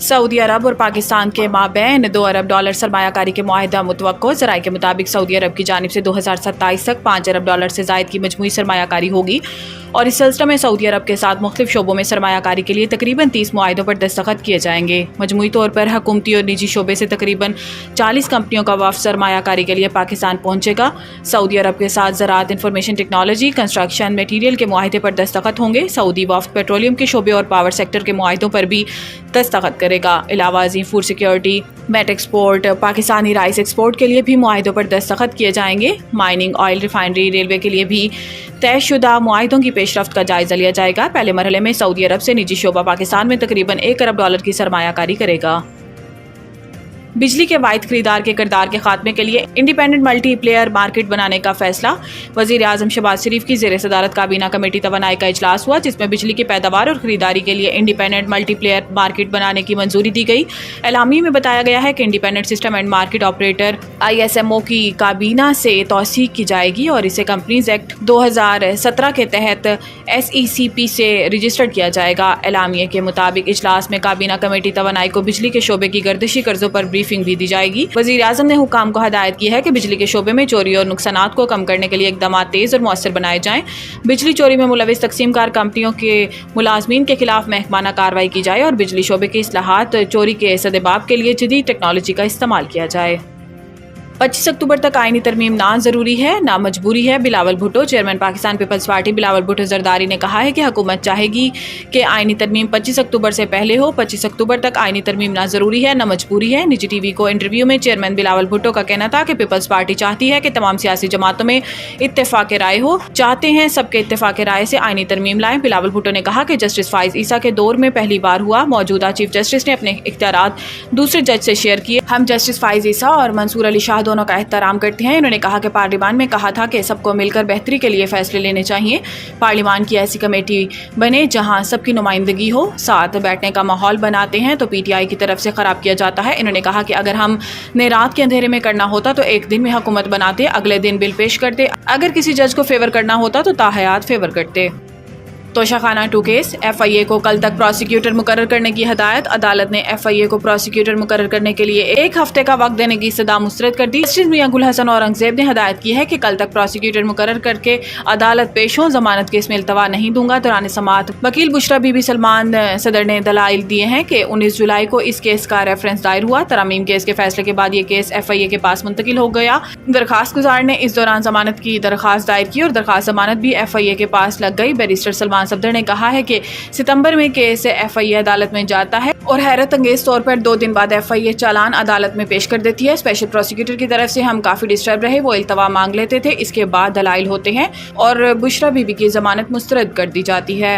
Saudi अरब और पाकिस्तान के माबैन $2 अरब सरमायाकारी के मुआहिदा मुतवक्को। ज़राए के मुताबिक सऊदी अरब की जानिब से 2027 तक $5 अरब से ज़ायद की मजमूई सरमायाकारी होगी और इस सिलसिले में सऊदी अरब के साथ मुख्तलिफ शोबों में सरमायाकारी के लिए तकरीबन 30 मुआहिदों पर दस्तखत किए जाएंगे। मजमूई तौर पर हुकूमती और निजी शोबे से तकरीबन 40 कंपनियों का वफ़द सरमायाकारी के लिए पाकिस्तान पहुंचेगा। सऊदी अरब के साथ ज़राअत, इंफॉर्मेशन टेक्नोलॉजी, कंस्ट्रक्शन मटीरियल के मुआहिदे पर दस्तखत होंगे। सऊदी वफ़द पेट्रोलियम के शोबे और पावर सेक्टर के मुआहिदों पर भी दस्तखत करेगा। अलावा अज़ीम food security, meat export, Pakistani rice export के लिए भी मुआहिदों पर दस्तखत किए जाएंगे। माइनिंग, ऑयल रिफाइनरी, रेलवे के लिए भी तयशुदा मुआहिदों की पेशरफ्त का जायजा लिया जाएगा। पहले मरहले में सऊदी अरब से निजी शोबा पाकिस्तान में तकरीबन $1 अरब की सरमायाकारी करेगा। बिजली के वाहिद खरीदार के किरदार के खात्मे के लिए इंडिपेंडेंट मल्टी प्लेयर मार्केट बनाने का फैसला। वज़ीर आज़म शहबाज शरीफ की ज़ेर सदारत काबीना कमेटी तवानाई का इजलास हुआ, जिसमें बिजली की पैदावार और खरीदारी के लिए इंडिपेंडेंट मल्टी प्लेयर मार्केट बनाने की मंजूरी दी गई। एलामी में बताया गया है कि independent system and market operator ISMO की काबीना से तौसीक की जाएगी और इसे कंपनीज एक्ट 2017 के तहत SECP से रजिस्टर्ड किया जाएगा। एलामिया के मुताबिक इजलास में काबीना कमेटी तवानाई को बिजली के शोबे की गर्दिशी कर्जों पर ब्रीफिंग भी दी जाएगी। वज़ीर आज़म ने हुकाम को हदायत की है कि बिजली के शोबे में चोरी और नुकसानात को कम करने के लिए इक़दामात तेज़ और मौसर बनाए जाएं। बिजली चोरी में मुलविस तकसीमकार कंपनियों के मुलाजमीन के खिलाफ महकमाना कार्रवाई की जाए और बिजली शोबे के इस्लाहात, चोरी के सदेबाब के लिए जदीद टेक्नोलॉजी का इस्तेमाल किया जाए। 25 अक्टूबर तक आईनी तरमीम ना ज़रूरी है ना मजबूरी है। Bilawal Bhutto, chairman Pakistan peoples party Bilawal Bhutto Zardari ने कहा है कि हुकूमत चाहेगी कि आईनी तरमीम 25 अक्टूबर से पहले हो। 25 अक्टूबर तक आईनी तरमीम ना ज़रूरी है ना मजबूरी है। निजी टीवी को इंटरव्यू में चेयरमैन बिलावल भुट्टो का कहना था कि पीपल्स पार्टी चाहती है कि तमाम सियासी जमातों में इत्तेफाक राय हो, चाहते हैं सबके इत्तेफाक राय से आईनी तरमीम लाएं। बिलावल भुट्टो ने कहा कि जस्टिस फाइज ईसा के दौर में पहली बार हुआ। मौजूदा चीफ जस्टिस ने अपने इख्तियारात दूसरे जज से शेयर किए। हम जस्टिस फाइज ईसा और मंसूर अली शाह दोनों का एहतराम करते हैं। उन्होंने कहा कि पार्लियामान में कहा था कि सबको मिलकर बेहतरी के लिए फैसले लेने चाहिए। पार्लियामान की ऐसी कमेटी बने जहां सबकी नुमाइंदगी हो, साथ बैठने का माहौल बनाते हैं तो PTI की तरफ से खराब किया जाता है। इन्होंने कहा कि अगर हम ने रात के अंधेरे में करना होता तो एक दिन में हुकूमत बनाते, अगले दिन बिल पेश करते। अगर किसी जज को फेवर करना होता तो ताहयात फेवर करते। तोशाखाना 2 केस, FIA को कल तक प्रोसिक्यूटर मुकर्रर करने की हदायत। अदालत ने FIA को प्रोसिक्यूटर मुकर्रर करने के लिए 1 हफ्ते का वक्त देने की सदा मुस्तरद कर दी। जस्टिस मियां गुल हसन औरंगजेब ने हदायत की है कि कल तक प्रोसिक्यूटर मुकर्रर करके अदालत पेश हो। जमानत केस में इल्तवा नहीं दूंगा। दौरान समाअत वकील बुशरा बीबी सलमान सदर ने दलाइल दिए हैं कि 19 जुलाई को इस केस का रेफरेंस दायर हुआ। तरामीम केस के फैसले के बाद ये केस FIA के पास मुंतकिल हो गया। दरखास्त गुजार ने इस दौरान जमानत की दरखास्त दायर की और दरखास्त जमानत भी FIA के पास लग गई। बैरिस्टर सलमान सफदर ने कहा है कि सितंबर में केस FIA अदालत में जाता है और हैरत अंगेज तौर पर 2 दिन बाद FIA चालान अदालत में पेश कर देती है। स्पेशल प्रोसिक्यूटर की तरफ से हम काफी डिस्टर्ब रहे, वो इल्तवा मांग लेते थे, इसके बाद दलाइल होते हैं और बुशरा बीबी की जमानत मुस्तरद कर दी जाती है।